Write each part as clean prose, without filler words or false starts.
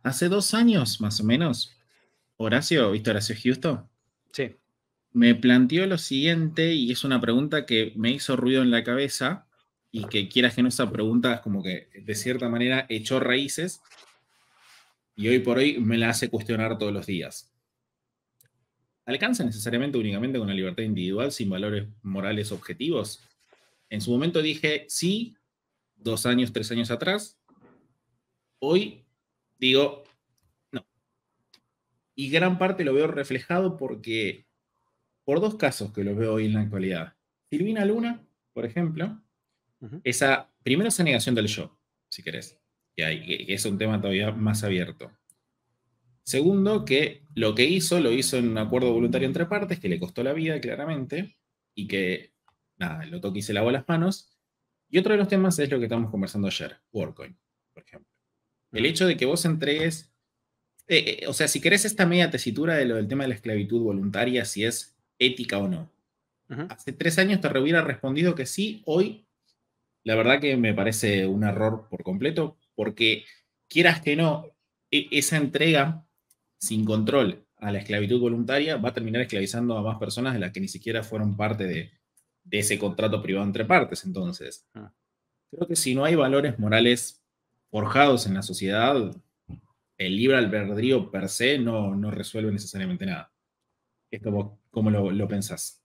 Hace 2 años, más o menos, Horacio, ¿viste Horacio Houston? Sí. Me planteó lo siguiente y es una pregunta que me hizo ruido en la cabeza y que quieras que no, esa pregunta es como que de cierta manera echó raíces y hoy por hoy me la hace cuestionar todos los días. ¿Alcanza necesariamente únicamente con la libertad individual sin valores morales objetivos? En su momento dije sí, 2 años, 3 años atrás. Hoy digo no. Y gran parte lo veo reflejado por dos casos que los veo hoy en la actualidad. Silvina Luna, por ejemplo, Ujú. primero esa negación del yo, si querés, que es un tema todavía más abierto. Segundo, que lo que hizo, lo hizo en un acuerdo voluntario entre partes, que le costó la vida claramente, y que, nada, lo toque y se lavó las manos. Y otro de los temas es lo que estamos conversando ayer, WorldCoin, por ejemplo. El Mm. hecho de que vos entregues, o sea, si querés esta media tesitura de lo del tema de la esclavitud voluntaria, si es ética o no. Ujú. Hace 3 años te hubiera respondido que sí, hoy la verdad que me parece un error por completo, porque quieras que no, esa entrega sin control a la esclavitud voluntaria va a terminar esclavizando a más personas de las que ni siquiera fueron parte de ese contrato privado entre partes. Entonces, Mm. creo que si no hay valores morales forjados en la sociedad, el libre albedrío per se no resuelve necesariamente nada. Es como lo pensás.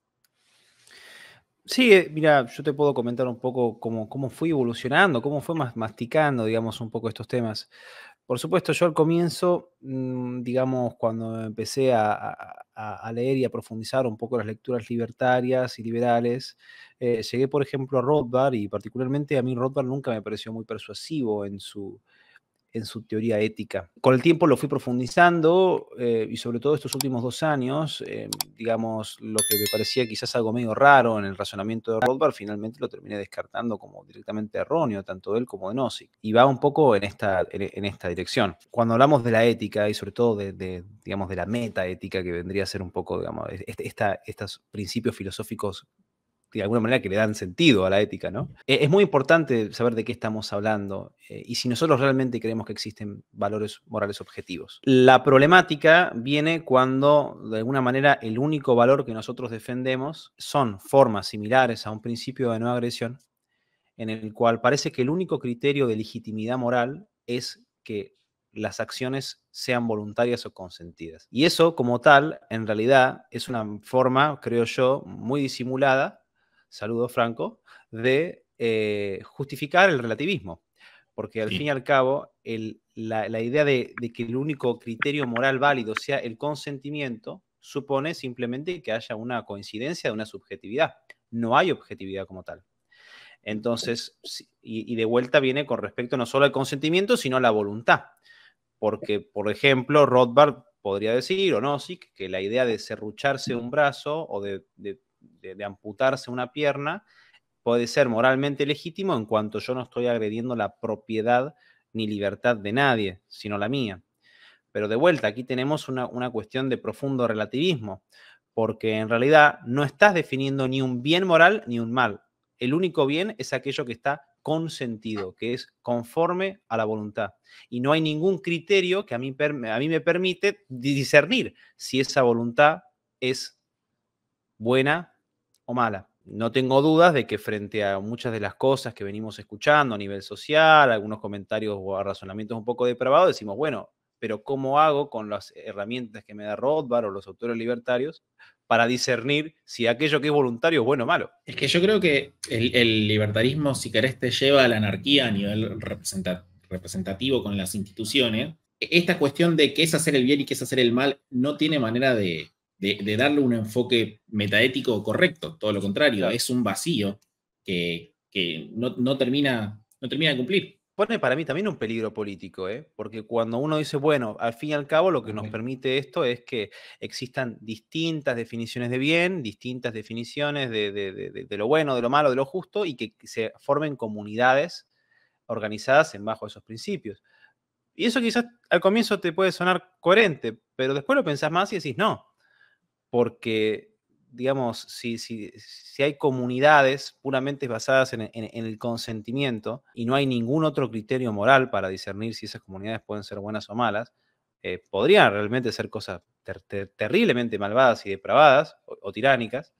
Sí, mira, yo te puedo comentar un poco cómo fui evolucionando, cómo fue masticando, digamos, un poco estos temas. Por supuesto, yo al comienzo, digamos, cuando empecé a leer y a profundizar un poco las lecturas libertarias y liberales, llegué, por ejemplo, a Rothbard y particularmente a mí Rothbard nunca me pareció muy persuasivo en su teoría ética. Con el tiempo lo fui profundizando y sobre todo estos últimos 2 años, digamos, lo que me parecía quizás algo medio raro en el razonamiento de Rothbard, finalmente lo terminé descartando como directamente erróneo, tanto de él como de Nozick. Y va un poco en esta dirección. Cuando hablamos de la ética y sobre todo digamos, de la metaética, que vendría a ser un poco, digamos, estos principios filosóficos de alguna manera que le dan sentido a la ética, ¿no? Es muy importante saber de qué estamos hablando y si nosotros realmente creemos que existen valores morales objetivos. La problemática viene cuando, de alguna manera, el único valor que nosotros defendemos son formas similares a un principio de no agresión, en el cual parece que el único criterio de legitimidad moral es que las acciones sean voluntarias o consentidas. Y eso, como tal, en realidad es una forma, creo yo, muy disimulada, saludo Franco, de justificar el relativismo. Porque al fin y Sí. al cabo, la idea de que el único criterio moral válido sea el consentimiento supone simplemente que haya una coincidencia de una subjetividad. No hay objetividad como tal. Entonces, y de vuelta viene con respecto no solo al consentimiento, sino a la voluntad. Porque, por ejemplo, Rothbard podría decir, o Nozick, que la idea de serrucharse un brazo o de amputarse una pierna puede ser moralmente legítimo en cuanto yo no estoy agrediendo la propiedad ni libertad de nadie, sino la mía. Pero de vuelta, aquí tenemos una cuestión de profundo relativismo, porque en realidad no estás definiendo ni un bien moral ni un mal. El único bien es aquello que está consentido, que es conforme a la voluntad. Y no hay ningún criterio que a mí me permite discernir si esa voluntad es buena o mala. No tengo dudas de que frente a muchas de las cosas que venimos escuchando a nivel social, algunos comentarios o razonamientos un poco depravados, decimos, bueno, pero ¿cómo hago con las herramientas que me da Rothbard o los autores libertarios para discernir si aquello que es voluntario es bueno o malo? Es que yo creo que el libertarismo, si querés, te lleva a la anarquía a nivel representativo con las instituciones. Esta cuestión de qué es hacer el bien y qué es hacer el mal no tiene manera de darle un enfoque metaético correcto. Todo lo contrario, Claro. es un vacío que no termina de cumplir. Pone para mí también un peligro político, ¿eh? Porque cuando uno dice, bueno, al fin y al cabo lo que nos permite esto es que existan distintas definiciones de bien, distintas definiciones de lo bueno, de lo malo, de lo justo, y que se formen comunidades organizadas en bajo esos principios. Y eso quizás al comienzo te puede sonar coherente, pero después lo pensás más y decís no, porque digamos, si hay comunidades puramente basadas en el consentimiento y no hay ningún otro criterio moral para discernir si esas comunidades pueden ser buenas o malas, podrían realmente ser cosas terriblemente malvadas y depravadas o tiránicas,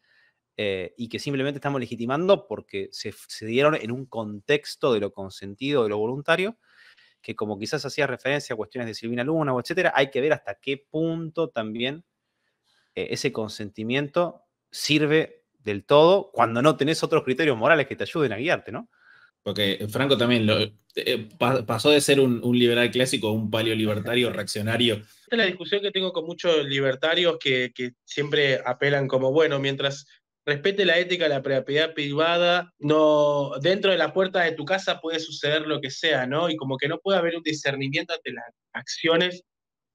y que simplemente estamos legitimando porque se dieron en un contexto de lo consentido, de lo voluntario, que como quizás hacía referencia a cuestiones de Silvina Luna o etcétera, hay que ver hasta qué punto también ese consentimiento sirve del todo cuando no tenés otros criterios morales que te ayuden a guiarte, ¿no? Porque Franco también pasó de ser un liberal clásico a un paleolibertario reaccionario. Esta es la discusión que tengo con muchos libertarios que siempre apelan como, bueno, mientras respete la ética, la propiedad privada, no, dentro de la puerta de tu casa puede suceder lo que sea, ¿no? Y como que no puede haber un discernimiento ante las acciones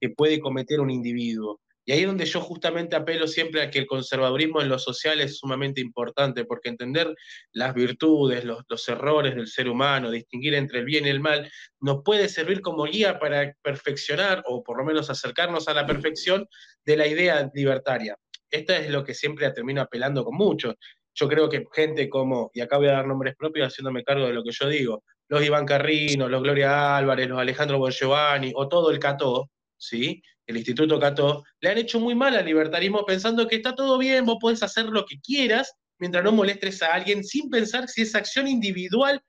que puede cometer un individuo. Y ahí es donde yo justamente apelo siempre a que el conservadurismo en lo social es sumamente importante, porque entender las virtudes, los errores del ser humano, distinguir entre el bien y el mal, nos puede servir como guía para perfeccionar, o por lo menos acercarnos a la perfección de la idea libertaria. Esto es lo que siempre termino apelando con muchos. Yo creo que gente como, y acá voy a dar nombres propios haciéndome cargo de lo que yo digo, los Iván Carrino, los Gloria Álvarez, los Alejandro Bongiovanni, o todo el Cató, ¿sí? El Instituto Cató, le han hecho muy mal al libertarismo pensando que está todo bien, vos podés hacer lo que quieras mientras no molestes a alguien, sin pensar si esa acción individual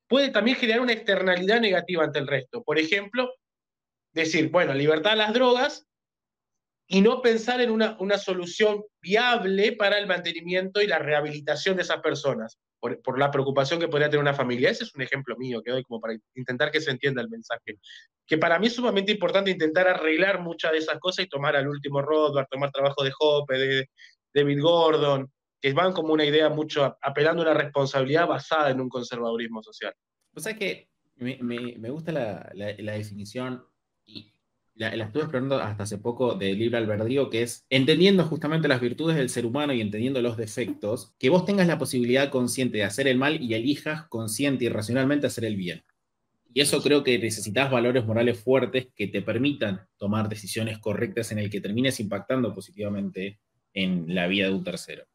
puede también generar una externalidad negativa ante el resto. Por ejemplo, decir, bueno, libertad a las drogas y no pensar en una solución viable para el mantenimiento y la rehabilitación de esas personas, por la preocupación que podría tener una familia. Ese es un ejemplo mío que doy como para intentar que se entienda el mensaje. Que para mí es sumamente importante intentar arreglar muchas de esas cosas y tomar al último Rothbard, tomar trabajo de Hoppe, de David Gordon, que van como una idea mucho apelando a una responsabilidad basada en un conservadurismo social. O sea que me gusta la definición y la estuve explorando hasta hace poco de libre albedrío, que es entendiendo justamente las virtudes del ser humano y entendiendo los defectos, que vos tengas la posibilidad consciente de hacer el mal y elijas consciente y racionalmente hacer el bien. Y eso creo que necesitas valores morales fuertes que te permitan tomar decisiones correctas en el que termines impactando positivamente en la vida de un tercero.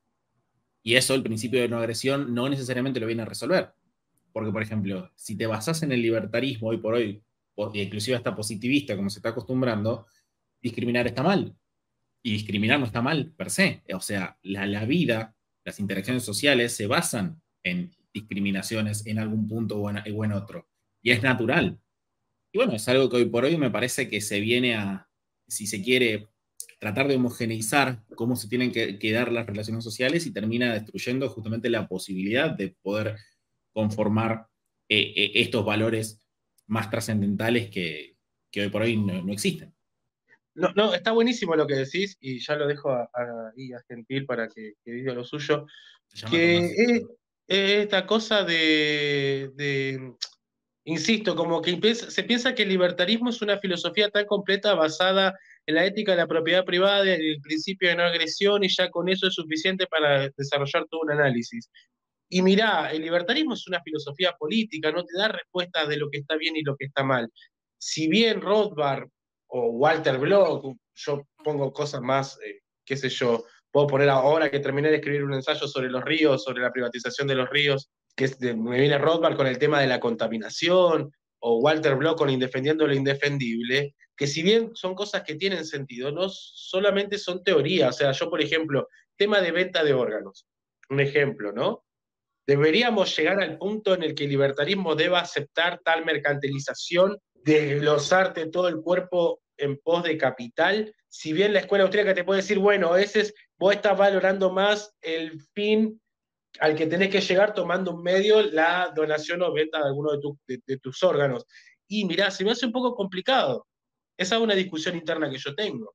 Y eso, el principio de no agresión, no necesariamente lo viene a resolver. Porque, por ejemplo, si te basás en el libertarismo hoy por hoy, inclusive hasta positivista, como se está acostumbrando, discriminar está mal. Y discriminar no está mal, per se. O sea, la vida, las interacciones sociales se basan en discriminaciones en algún punto o en otro. Y es natural. Y bueno, es algo que hoy por hoy me parece que se viene a, si se quiere, tratar de homogeneizar cómo se tienen que dar las relaciones sociales y termina destruyendo justamente la posibilidad de poder conformar estos valores más trascendentales que hoy por hoy no existen. No, no, está buenísimo lo que decís y ya lo dejo a Gentil para que diga lo suyo. Que es esta cosa insisto, como que se piensa que el libertarismo es una filosofía tan completa basada en la ética de la propiedad privada y el principio de no agresión y ya con eso es suficiente para desarrollar todo un análisis. Y mirá, el libertarismo es una filosofía política, no te da respuestas de lo que está bien y lo que está mal. Si bien Rothbard o Walter Block, yo pongo cosas más, qué sé yo, puedo poner ahora que terminé de escribir un ensayo sobre los ríos, sobre la privatización de los ríos, me viene Rothbard con el tema de la contaminación, o Walter Block con Indefendiendo lo Indefendible, que si bien son cosas que tienen sentido, no solamente son teorías. O sea, yo, por ejemplo, tema de venta de órganos, un ejemplo, ¿no? ¿Deberíamos llegar al punto en el que el libertarismo deba aceptar tal mercantilización, desglosarte todo el cuerpo en pos de capital? Si bien la escuela austríaca te puede decir, bueno, vos estás valorando más el fin al que tenés que llegar tomando un medio la donación o venta de alguno de tus órganos. Y mirá, se me hace un poco complicado. Esa es una discusión interna que yo tengo.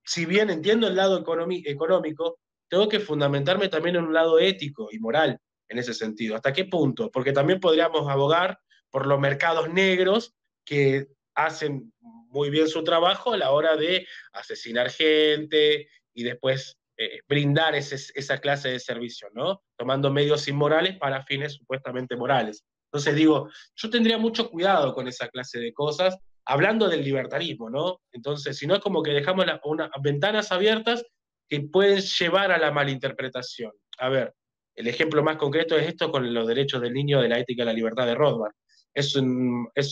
Si bien entiendo el lado económico, tengo que fundamentarme también en un lado ético y moral en ese sentido. ¿Hasta qué punto? Porque también podríamos abogar por los mercados negros que hacen muy bien su trabajo a la hora de asesinar gente y después brindar esa clase de servicio, ¿no? Tomando medios inmorales para fines supuestamente morales. Entonces digo, yo tendría mucho cuidado con esa clase de cosas, hablando del libertarismo, ¿no? Entonces, si no es como que dejamos unas ventanas abiertas que pueden llevar a la malinterpretación. A ver, el ejemplo más concreto es esto con los derechos del niño de la ética y la libertad de Rothbard. Es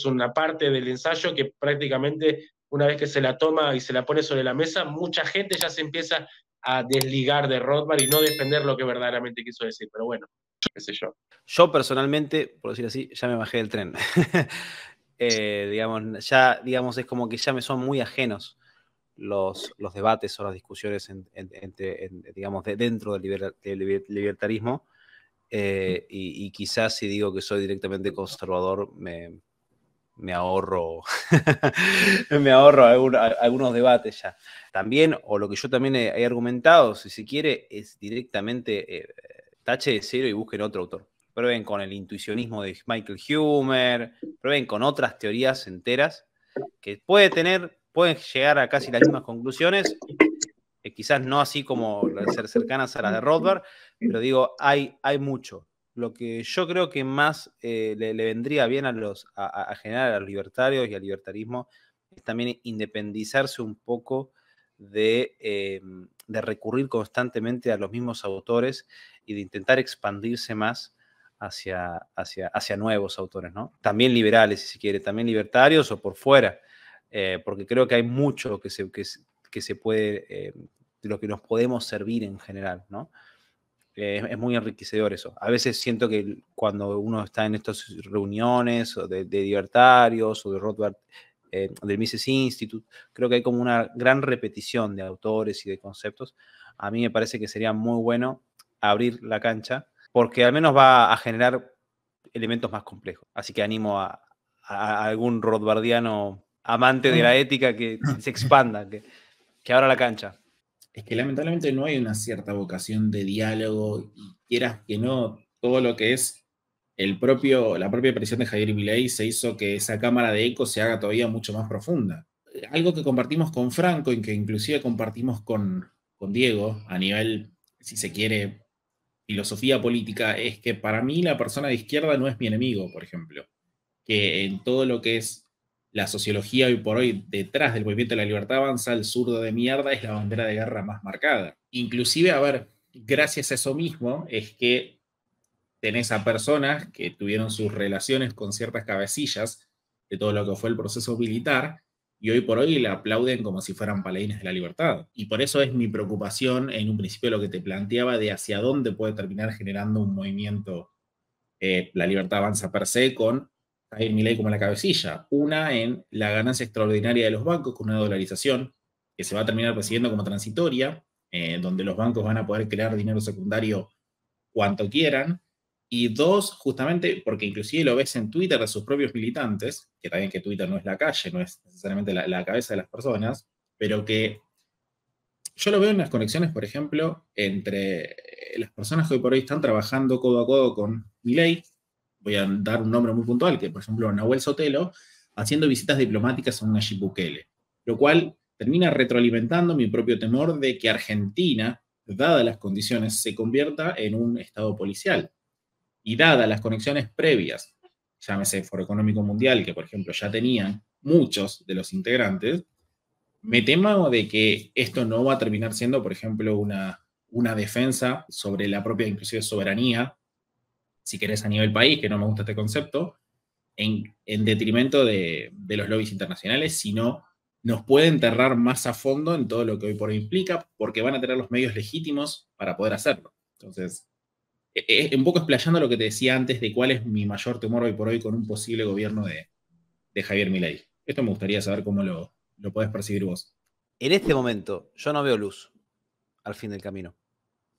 una parte del ensayo que prácticamente una vez que se la toma y se la pone sobre la mesa, mucha gente ya se empieza a desligar de Rothbard y no defender lo que verdaderamente quiso decir. Pero bueno, qué sé yo. Yo personalmente, por decir así, ya me bajé del tren. Digamos, es como que ya me son muy ajenos los debates o las discusiones digamos, dentro del libertarismo. Y quizás si digo que soy directamente conservador, me ahorro me ahorro algunos debates ya. También, o lo que yo también he argumentado, si se quiere, es directamente tache de cero y busquen otro autor. Prueben con el intuicionismo de Michael Huemer, prueben con otras teorías enteras que pueden llegar a casi las mismas conclusiones, quizás no así como ser cercanas a las de Rothbard, pero digo, hay mucho. Lo que yo creo que más le vendría bien a generar a los libertarios y al libertarismo es también independizarse un poco de recurrir constantemente a los mismos autores y de intentar expandirse más hacia nuevos autores, ¿no? También liberales, si se quiere, también libertarios o por fuera, porque creo que hay mucho que se puede, de lo que nos podemos servir en general, ¿no? Es muy enriquecedor eso. A veces siento que cuando uno está en estas reuniones o de libertarios o de Rothbard, del Mises Institute, creo que hay como una gran repetición de autores y de conceptos. A mí me parece que sería muy bueno abrir la cancha porque al menos va a generar elementos más complejos. Así que animo a algún rothbardiano amante de la ética que se expanda, que abra la cancha. Es que lamentablemente no hay una cierta vocación de diálogo y quieras que no, todo lo que es la propia aparición de Javier Milei se hizo que esa cámara de eco se haga todavía mucho más profunda. Algo que compartimos con Franco y que inclusive compartimos con Diego a nivel, si se quiere, filosofía política, es que para mí la persona de izquierda no es mi enemigo, por ejemplo. Que en todo lo que es la sociología hoy por hoy, detrás del movimiento de la libertad avanza, el zurdo de mierda es la bandera de guerra más marcada. Inclusive, a ver, gracias a eso mismo es que tenés a personas que tuvieron sus relaciones con ciertas cabecillas de todo lo que fue el proceso militar y hoy por hoy la aplauden como si fueran paladines de la libertad. Y por eso es mi preocupación en un principio lo que te planteaba de hacia dónde puede terminar generando un movimiento la libertad avanza per se con Javier Milei como la cabecilla. Una en la ganancia extraordinaria de los bancos con una dolarización que se va a terminar percibiendo como transitoria, donde los bancos van a poder crear dinero secundario cuanto quieran. Y dos, justamente porque inclusive lo ves en Twitter de sus propios militantes, que también que Twitter no es la calle, no es necesariamente la cabeza de las personas, pero que yo lo veo en las conexiones, por ejemplo, entre las personas que hoy por hoy están trabajando codo a codo con Milei. Voy a dar un nombre muy puntual, que por ejemplo Nahuel Sotelo, haciendo visitas diplomáticas a un Nayib Bukele, lo cual termina retroalimentando mi propio temor de que Argentina, dadas las condiciones, se convierta en un estado policial. Y dadas las conexiones previas, llámese Foro Económico Mundial, que por ejemplo ya tenían muchos de los integrantes, me temo de que esto no va a terminar siendo, por ejemplo, una defensa sobre la propia inclusive soberanía, si querés a nivel país, que no me gusta este concepto, en detrimento de los lobbies internacionales, sino nos puede enterrar más a fondo en todo lo que hoy por hoy implica, porque van a tener los medios legítimos para poder hacerlo. Entonces, un poco explayando lo que te decía antes de cuál es mi mayor temor hoy por hoy con un posible gobierno de Javier Milei. Esto me gustaría saber cómo lo podés percibir vos. En este momento, yo no veo luz al fin del camino.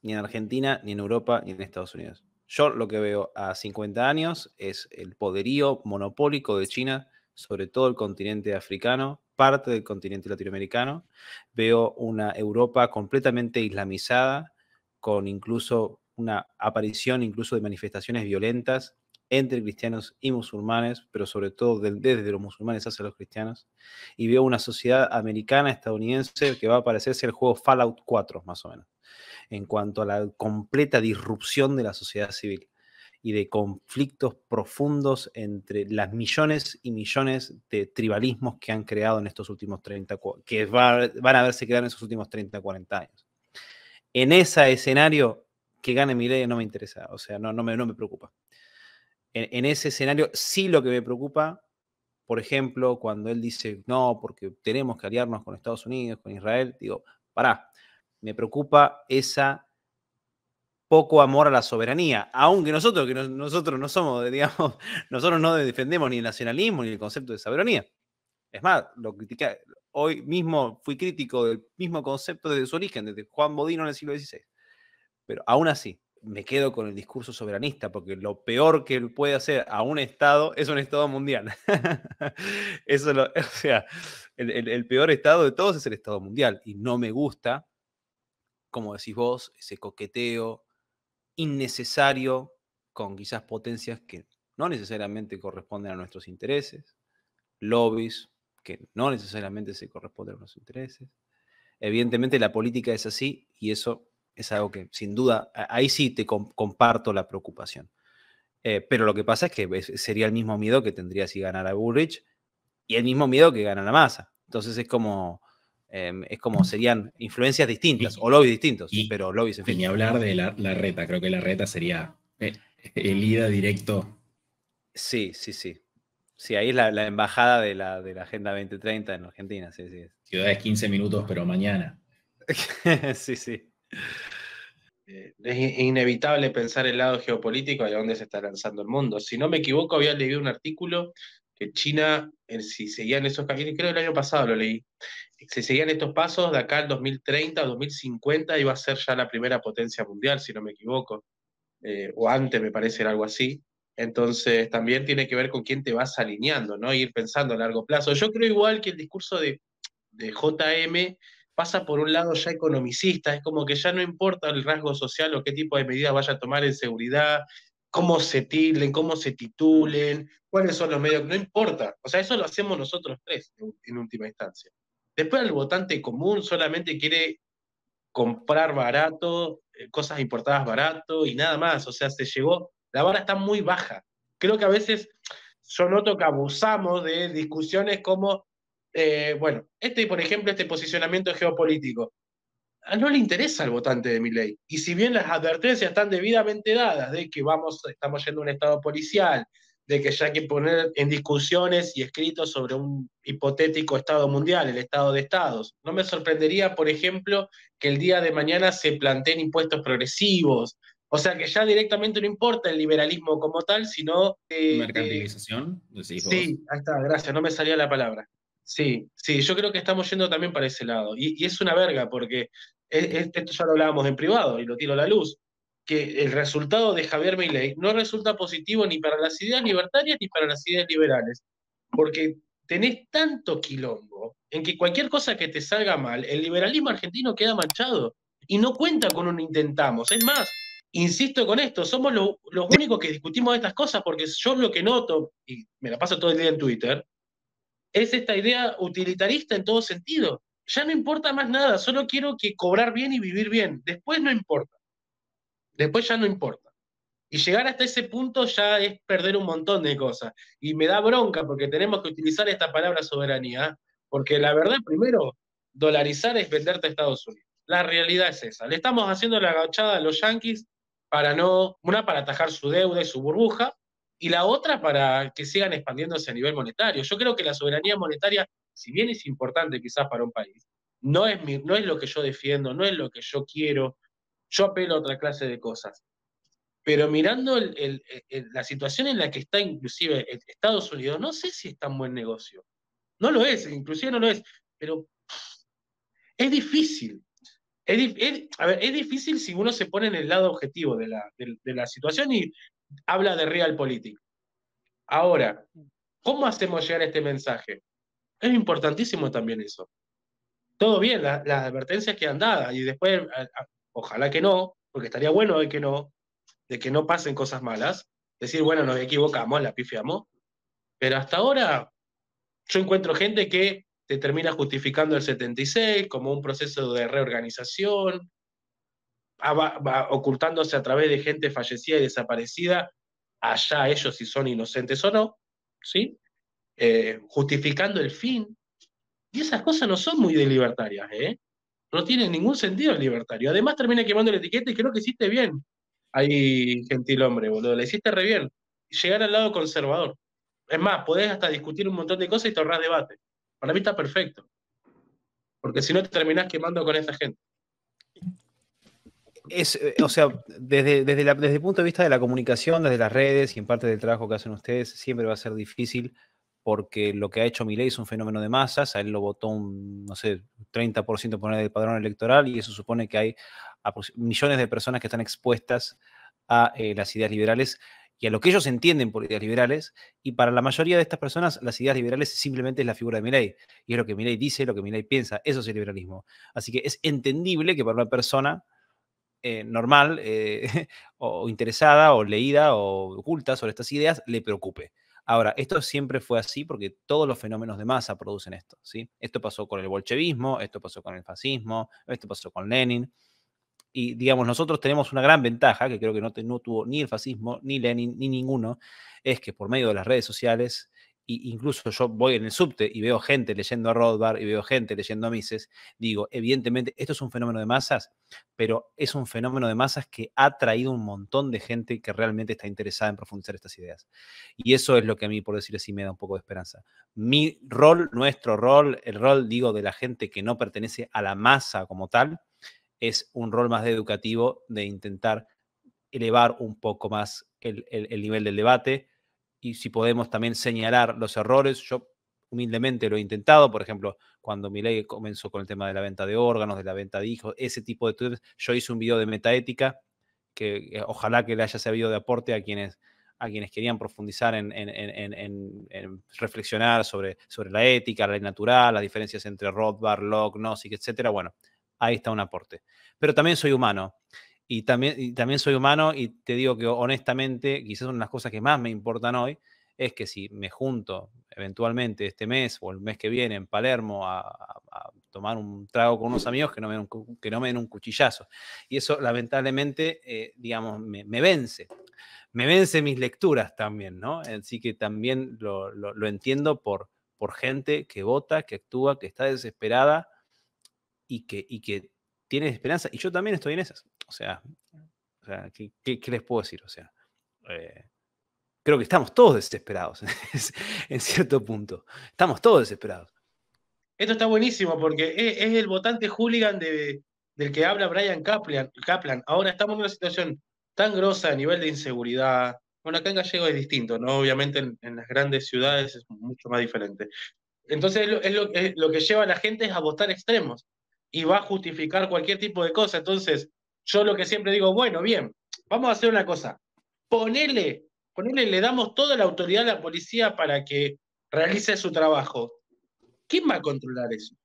Ni en Argentina, ni en Europa, ni en Estados Unidos. Yo lo que veo a 50 años es el poderío monopólico de China sobre todo el continente africano, parte del continente latinoamericano. Veo una Europa completamente islamizada, con incluso una aparición incluso de manifestaciones violentas entre cristianos y musulmanes, pero sobre todo desde los musulmanes hacia los cristianos. Y veo una sociedad americana, estadounidense, que va a parecerse el juego Fallout 4, más o menos, en cuanto a la completa disrupción de la sociedad civil y de conflictos profundos entre las millones y millones de tribalismos que han creado en estos últimos 30, que van a haberse creado en esos últimos 30, 40 años. En ese escenario, que gane Milei no me interesa, o sea, no me preocupa. En ese escenario, sí lo que me preocupa, por ejemplo, cuando él dice, no, porque tenemos que aliarnos con Estados Unidos, con Israel, digo, pará, me preocupa esa poco amor a la soberanía, aunque nosotros no somos, digamos, nosotros no defendemos ni el nacionalismo ni el concepto de soberanía. Es más, hoy mismo fui crítico del mismo concepto desde su origen, desde Juan Bodino en el siglo XVI. Pero aún así, me quedo con el discurso soberanista, porque lo peor que puede hacer a un Estado es un Estado mundial. O sea, el peor Estado de todos es el Estado mundial. Y no me gusta, como decís vos, ese coqueteo innecesario con quizás potencias que no necesariamente corresponden a nuestros intereses, lobbies que no necesariamente se corresponden a nuestros intereses. Evidentemente la política es así y eso es algo que sin duda, ahí sí te comparto la preocupación. Pero lo que pasa es que sería el mismo miedo que tendría si ganara Bullrich y el mismo miedo que gana la Massa. Entonces es como serían influencias distintas o lobbies distintos, pero lobbies en fin. Y ni hablar de la reta, creo que la reta sería el ida directo. Sí. Sí, ahí es la embajada de la Agenda 2030 en Argentina. Sí. Ciudades 15 minutos, pero mañana. Sí. Es inevitable pensar el lado geopolítico de dónde se está lanzando el mundo. Si no me equivoco, había leído un artículo que China, si seguían esos caminos, creo que el año pasado lo leí, si seguían estos pasos, de acá al 2030 o 2050 iba a ser ya la primera potencia mundial, si no me equivoco, o antes me parece era algo así. Entonces también tiene que ver con quién te vas alineando, ¿no? Ir pensando a largo plazo. Yo creo igual que el discurso de JM pasa por un lado ya economicista, es como que ya no importa el rasgo social o qué tipo de medidas vaya a tomar en seguridad, cómo se tilden, cómo se titulen, cuáles son los medios, no importa. O sea, eso lo hacemos nosotros tres en última instancia. Después el votante común solamente quiere comprar barato, cosas importadas barato y nada más. O sea, la vara está muy baja. Creo que a veces yo noto que abusamos de discusiones como, bueno, por ejemplo, este posicionamiento geopolítico. No le interesa al votante de Milei. Y si bien las advertencias están debidamente dadas de que estamos yendo a un estado policial, de que ya hay que poner en discusiones y escritos sobre un hipotético estado mundial, el estado de estados. No me sorprendería, por ejemplo, que el día de mañana se planteen impuestos progresivos. O sea que ya directamente no importa el liberalismo como tal, sino Mercantilización, decís vos. Sí, ahí está, gracias, no me salía la palabra. Sí, yo creo que estamos yendo también para ese lado. Y es una verga, porque esto ya lo hablábamos en privado y lo tiro a la luz, que el resultado de Javier Milei no resulta positivo ni para las ideas libertarias ni para las ideas liberales, porque tenés tanto quilombo en que cualquier cosa que te salga mal, el liberalismo argentino queda manchado y no cuenta con un intentamos. Es más, insisto con esto, somos los únicos que discutimos estas cosas porque yo lo que noto, y me la paso todo el día en Twitter, es esta idea utilitarista en todo sentido. Ya no importa más nada, solo quiero que cobrar bien y vivir bien. Después no importa. Después ya no importa. Y llegar hasta ese punto ya es perder un montón de cosas. Y me da bronca porque tenemos que utilizar esta palabra soberanía, porque la verdad, primero, dolarizar es venderte a Estados Unidos. La realidad es esa. Le estamos haciendo la agachada a los yanquis para atajar su deuda y su burbuja, y la otra para que sigan expandiéndose a nivel monetario. Yo creo que la soberanía monetaria, si bien es importante quizás para un país, no es lo que yo defiendo, no es lo que yo quiero. Yo apelo a otra clase de cosas. Pero mirando la situación en la que está inclusive Estados Unidos, no sé si es tan buen negocio. No lo es, inclusive no lo es, pero es difícil. A ver, es difícil si uno se pone en el lado objetivo de la situación y habla de realpolitik. Ahora, ¿cómo hacemos llegar este mensaje? Es importantísimo también eso. Todo bien, las advertencias quedan dadas y después, ojalá que no, porque estaría bueno de que no pasen cosas malas, decir, bueno, nos equivocamos, la pifiamos, pero hasta ahora yo encuentro gente que te termina justificando el 76 como un proceso de reorganización, va ocultándose a través de gente fallecida y desaparecida, allá ellos si son inocentes o no, ¿sí? Justificando el fin. Y esas cosas no son muy de libertarias, ¿eh? No tiene ningún sentido el libertario. Además termina quemando la etiqueta y creo que hiciste bien. Ahí, gentil hombre, boludo. Le hiciste re bien. Llegar al lado conservador. Es más, podés hasta discutir un montón de cosas y te ahorrás debate. Para mí está perfecto. Porque si no te terminás quemando con esa gente. O sea, desde el punto de vista de la comunicación, desde las redes y en parte del trabajo que hacen ustedes, siempre va a ser difícil porque lo que ha hecho Milei es un fenómeno de masas. A él lo votó un, no sé, 30% poner del padrón electoral y eso supone que hay millones de personas que están expuestas a las ideas liberales y a lo que ellos entienden por ideas liberales, y para la mayoría de estas personas las ideas liberales simplemente es la figura de Milei, y es lo que Milei dice, lo que Milei piensa, eso es el liberalismo. Así que es entendible que para una persona normal o interesada o leída o oculta sobre estas ideas le preocupe. Ahora, esto siempre fue así porque todos los fenómenos de masa producen esto, ¿sí? Esto pasó con el bolchevismo, esto pasó con el fascismo, esto pasó con Lenin. Y digamos, nosotros tenemos una gran ventaja, que creo que no tuvo ni el fascismo, ni Lenin, ni ninguno, es que por medio de las redes sociales, incluso yo voy en el subte y veo gente leyendo a Rothbard y veo gente leyendo a Mises, digo, evidentemente esto es un fenómeno de masas, pero es un fenómeno de masas que ha traído un montón de gente que realmente está interesada en profundizar estas ideas. Y eso es lo que a mí, por decir así, me da un poco de esperanza. Mi rol, nuestro rol, el rol, digo, de la gente que no pertenece a la masa como tal, es un rol más de educativo, de intentar elevar un poco más el nivel del debate, y si podemos también señalar los errores. Yo humildemente lo he intentado, por ejemplo, cuando Milei comenzó con el tema de la venta de órganos, de la venta de hijos, ese tipo de tweets, yo hice un video de metaética que ojalá que le haya servido de aporte a quienes querían profundizar en reflexionar sobre la ética, la ley natural, las diferencias entre Rothbard, Locke, Nozick, etc. Bueno, ahí está un aporte. Pero también soy humano. Y también soy humano y te digo que honestamente, quizás una de las cosas que más me importan hoy es que si me junto eventualmente este mes o el mes que viene en Palermo a tomar un trago con unos amigos, que no me den un cuchillazo. Y eso lamentablemente, digamos, me vence. Me vence mis lecturas también, ¿no? Así que también lo entiendo por gente que vota, que actúa, que está desesperada y que tiene esperanza. Y yo también estoy en esas. O sea, ¿qué les puedo decir? O sea, creo que estamos todos desesperados en cierto punto. Estamos todos desesperados. Esto está buenísimo porque es el votante hooligan del que habla Brian Kaplan. Ahora estamos en una situación tan grosa a nivel de inseguridad. Bueno, acá en Gallego es distinto, ¿no? Obviamente en las grandes ciudades es mucho más diferente. Entonces lo que lleva a la gente es a votar extremos y va a justificar cualquier tipo de cosa. Entonces, yo lo que siempre digo, bueno, bien, vamos a hacer una cosa. Ponele, le damos toda la autoridad a la policía para que realice su trabajo. ¿Quién va a controlar eso?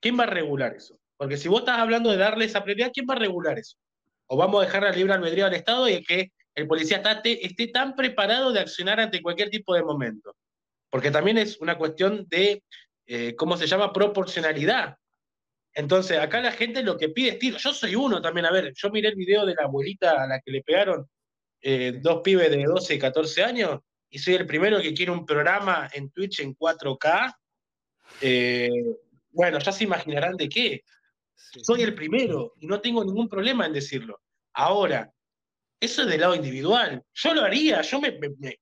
¿Quién va a regular eso? Porque si vos estás hablando de darle esa prioridad, ¿quién va a regular eso? O vamos a dejar la libre albedrío al Estado y que el policía esté tan preparado de accionar ante cualquier tipo de momento. Porque también es una cuestión de, ¿cómo se llama? Proporcionalidad. Entonces, acá la gente lo que pide es tiro. Yo soy uno también, a ver, yo miré el video de la abuelita a la que le pegaron dos pibes de 12 y 14 años y soy el primero que quiere un programa en Twitch en 4K. Bueno, ya se imaginarán de qué. Soy el primero y no tengo ningún problema en decirlo. Ahora, eso es del lado individual. Yo lo haría,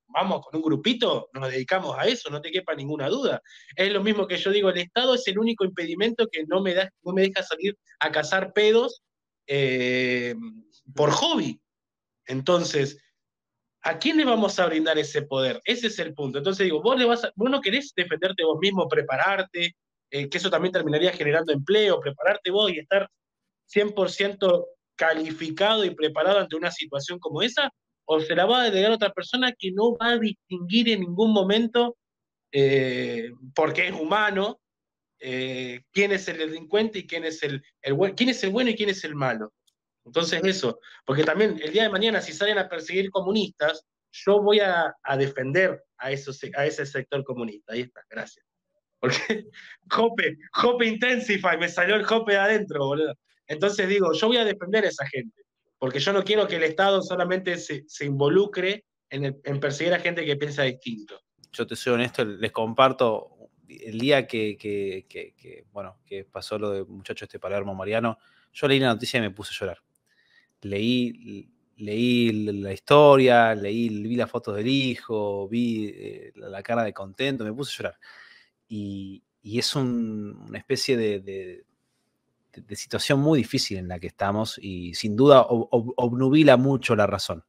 vamos con un grupito, nos dedicamos a eso, no te quepa ninguna duda. Es lo mismo que yo digo, el Estado es el único impedimento que no me deja salir a cazar pedos por hobby. Entonces, ¿a quién le vamos a brindar ese poder? Ese es el punto. Entonces digo, vos no querés defenderte vos mismo, prepararte, que eso también terminaría generando empleo, prepararte vos y estar 100% calificado y preparado ante una situación como esa, o se la va a delegar a otra persona que no va a distinguir en ningún momento, porque es humano, quién es el delincuente y quién es quién es el bueno y quién es el malo. Entonces eso, porque también el día de mañana si salen a perseguir comunistas, yo voy a defender a ese sector comunista. Ahí está, gracias. Porque Hope Intensify, me salió el Hope de adentro, boludo. Entonces digo, yo voy a defender a esa gente, porque yo no quiero que el Estado solamente se involucre en perseguir a gente que piensa distinto. Yo te soy honesto, les comparto el día bueno, que pasó lo de muchacho Palermo Mariano, yo leí la noticia y me puse a llorar. Leí la historia, vi las fotos del hijo, vi la cara de contento, me puse a llorar. Y es una especie de situación muy difícil en la que estamos y sin duda obnubila mucho la razón.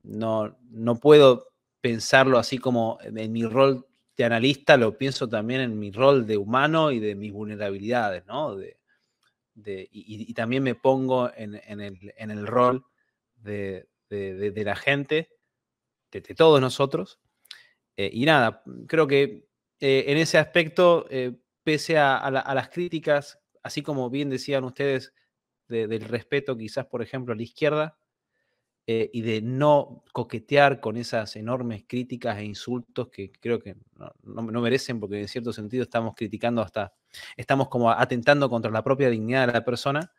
No puedo pensarlo así como en mi rol de analista, lo pienso también en mi rol de humano y de mis vulnerabilidades, ¿no? Y también me pongo en el rol de la gente, de todos nosotros. Y nada, creo que en ese aspecto, pese a las críticas, así como bien decían ustedes, del respeto quizás, por ejemplo, a la izquierda, y de no coquetear con esas enormes críticas e insultos que creo que no merecen, porque en cierto sentido estamos criticando estamos como atentando contra la propia dignidad de la persona.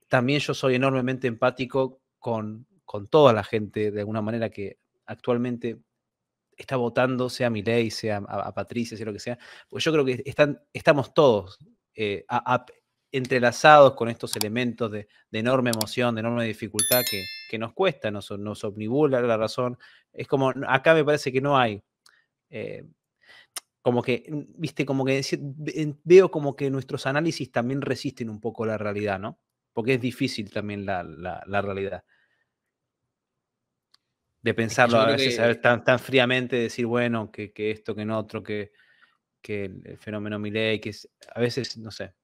También yo soy enormemente empático con toda la gente, de alguna manera, que actualmente está votando, sea Milei, sea a Patricia, sea lo que sea, porque yo creo que estamos todos entrelazados con estos elementos de enorme emoción, de enorme dificultad que nos cuesta, nos omnibula la razón. Es como, acá me parece que no hay, como que, viste, como que veo como que nuestros análisis también resisten un poco la realidad, ¿no? Porque es difícil también la realidad. De pensarlo a veces tan fríamente, decir, bueno, que esto, que en otro, que el fenómeno Milei, a veces, no sé,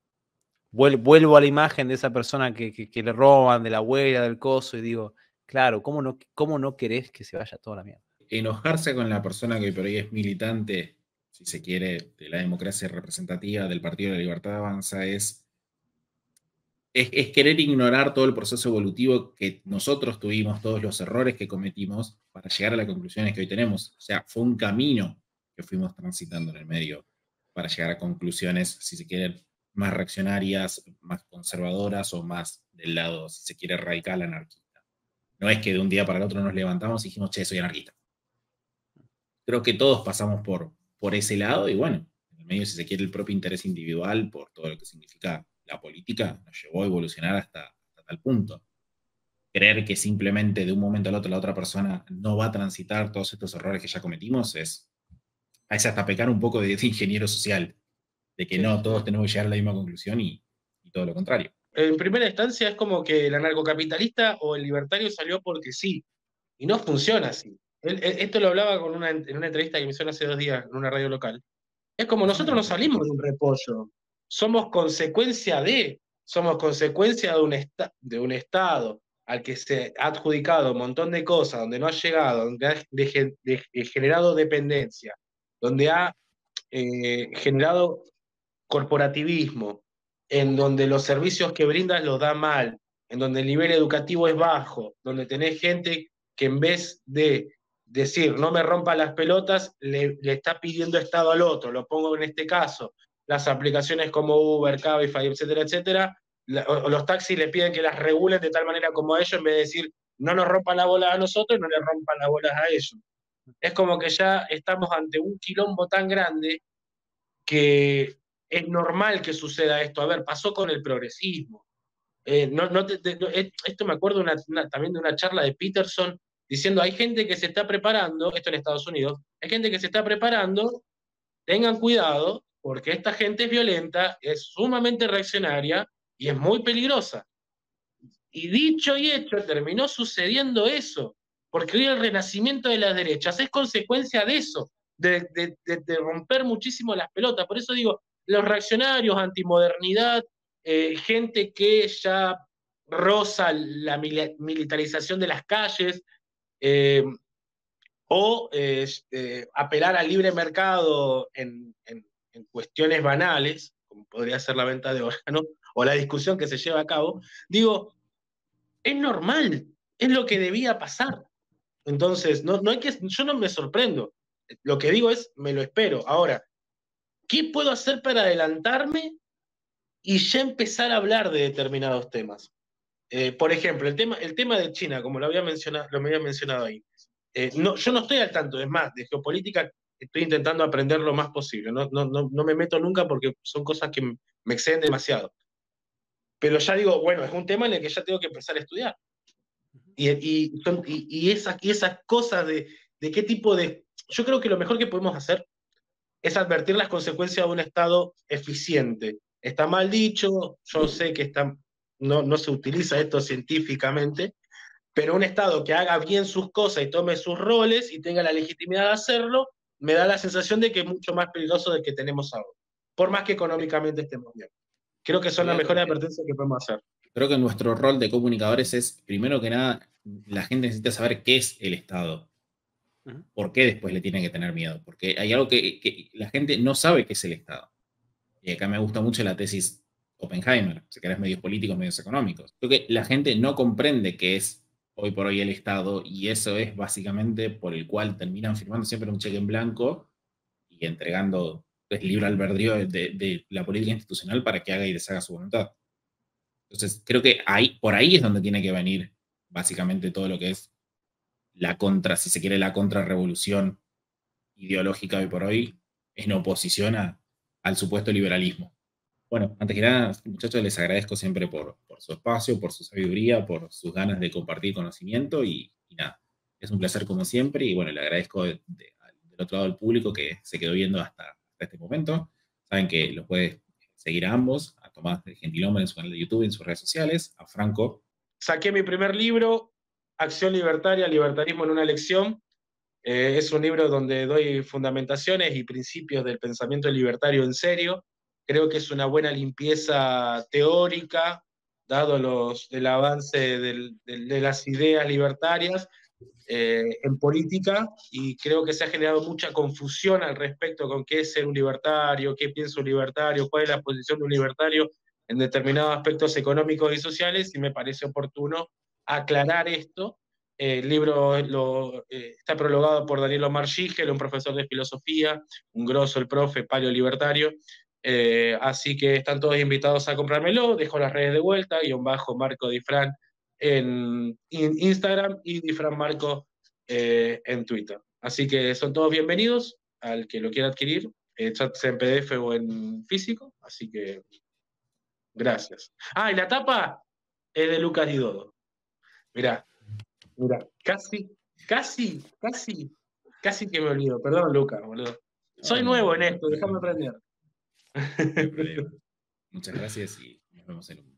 vuelvo a la imagen de esa persona que le roban, de la abuela, del coso, y digo, claro, ¿cómo no querés que se vaya toda la mierda? Enojarse con la persona que por ahí es militante, si se quiere, de la democracia representativa, del Partido de la Libertad Avanza, es querer ignorar todo el proceso evolutivo que nosotros tuvimos, todos los errores que cometimos para llegar a las conclusiones que hoy tenemos. O sea, fue un camino que fuimos transitando en el medio para llegar a conclusiones, si se quieren, más reaccionarias, más conservadoras o más del lado, si se quiere, radical anarquista. No es que de un día para el otro nos levantamos y dijimos, che, soy anarquista. Creo que todos pasamos por ese lado y bueno, en el medio, si se quiere, el propio interés individual por todo lo que significa la política nos llevó a evolucionar hasta tal punto. Creer que simplemente de un momento al otro la otra persona no va a transitar todos estos errores que ya cometimos es hasta pecar un poco de ingeniero social, de que no, todos tenemos que llegar a la misma conclusión y todo lo contrario. En primera instancia es como que el anarcocapitalista o el libertario salió porque sí, y no funciona así. Esto lo hablaba en una entrevista que me hicieron hace 2 días en una radio local. Es como nosotros no salimos de un repollo, somos consecuencia de un Estado al que se ha adjudicado un montón de cosas, donde no ha llegado, donde ha generado dependencia, donde ha generado corporativismo, en donde los servicios que brindas los da mal, en donde el nivel educativo es bajo, donde tenés gente que en vez de decir no me rompa las pelotas, le está pidiendo Estado al otro. Lo pongo en este caso, las aplicaciones como Uber, Cabify, etcétera, etcétera, los taxis le piden que las regulen de tal manera como a ellos, en vez de decir no nos rompan la bola a nosotros, no le rompan las bolas a ellos. Es como que ya estamos ante un quilombo tan grande que es normal que suceda esto. A ver, pasó con el progresismo. Esto me acuerdo también de una charla de Peterson diciendo, hay gente que se está preparando, esto en Estados Unidos, hay gente que se está preparando, tengan cuidado, porque esta gente es violenta, es sumamente reaccionaria y es muy peligrosa. Y dicho y hecho, terminó sucediendo eso, porque hoy el renacimiento de las derechas es consecuencia de eso, de romper muchísimo las pelotas. Por eso digo, los reaccionarios, antimodernidad, gente que ya roza la militarización de las calles, o apelar al libre mercado en cuestiones banales, como podría ser la venta de órganos, o la discusión que se lleva a cabo, digo, es normal, es lo que debía pasar. Entonces, no hay yo no me sorprendo. Lo que digo es, me lo espero. Ahora, ¿qué puedo hacer para adelantarme y ya empezar a hablar de determinados temas? Por ejemplo, el tema de China, como lo había mencionado ahí. Yo no estoy al tanto, es más, de geopolítica estoy intentando aprender lo más posible. No me meto nunca porque son cosas que me exceden demasiado. Pero ya digo, bueno, es un tema en el que ya tengo que empezar a estudiar. Y esas cosas de qué tipo de... Yo creo que lo mejor que podemos hacer es advertir las consecuencias de un Estado eficiente. Está mal dicho, yo sé que no se utiliza esto científicamente, pero un Estado que haga bien sus cosas y tome sus roles y tenga la legitimidad de hacerlo, me da la sensación de que es mucho más peligroso del que tenemos ahora, por más que económicamente estemos bien. Creo que son las mejores advertencias que podemos hacer. Creo que nuestro rol de comunicadores es, primero que nada, la gente necesita saber qué es el Estado. ¿Por qué después le tiene que tener miedo? Porque hay algo que la gente no sabe qué es el Estado. Y acá me gusta mucho la tesis Oppenheimer, si querés medios políticos, medios económicos. Creo que la gente no comprende qué es hoy por hoy el Estado y eso es básicamente por el cual terminan firmando siempre un cheque en blanco y entregando el libre albedrío de la política institucional para que haga y deshaga su voluntad. Entonces, creo que por ahí es donde tiene que venir básicamente todo lo que es si se quiere, la contrarrevolución ideológica hoy por hoy, en oposición al supuesto liberalismo. Bueno, antes que nada, muchachos, les agradezco siempre por su espacio, por su sabiduría, por sus ganas de compartir conocimiento y nada, es un placer como siempre y bueno, le agradezco del otro lado del público que se quedó viendo hasta este momento. Saben que los puede seguir a ambos, a Tomás de Gentilhombre en su canal de YouTube y en sus redes sociales, a Franco. Saqué mi primer libro, Acción Libertaria, Libertarismo en una Lección. Es un libro donde doy fundamentaciones y principios del pensamiento libertario en serio. Creo que es una buena limpieza teórica, dado el avance de las ideas libertarias en política, y creo que se ha generado mucha confusión al respecto con qué es ser un libertario, qué piensa un libertario, cuál es la posición de un libertario en determinados aspectos económicos y sociales, y me parece oportuno aclarar esto. El libro está prologado por Daniel Omar Schigel, un profesor de filosofía, un grosso el profe, paleo libertario. Así que están todos invitados a comprármelo. Dejo las redes de vuelta, _Marco Difran en Instagram y Difran Marco en Twitter. Así que son todos bienvenidos al que lo quiera adquirir, ya sea en PDF o en físico. Así que gracias. Ah, y la tapa es de Lucas Di Dodo. Mirá, casi que me olvido. Perdón, Lucas, boludo. Soy nuevo en esto, déjame aprender. No hay problema. Muchas gracias y nos vemos en un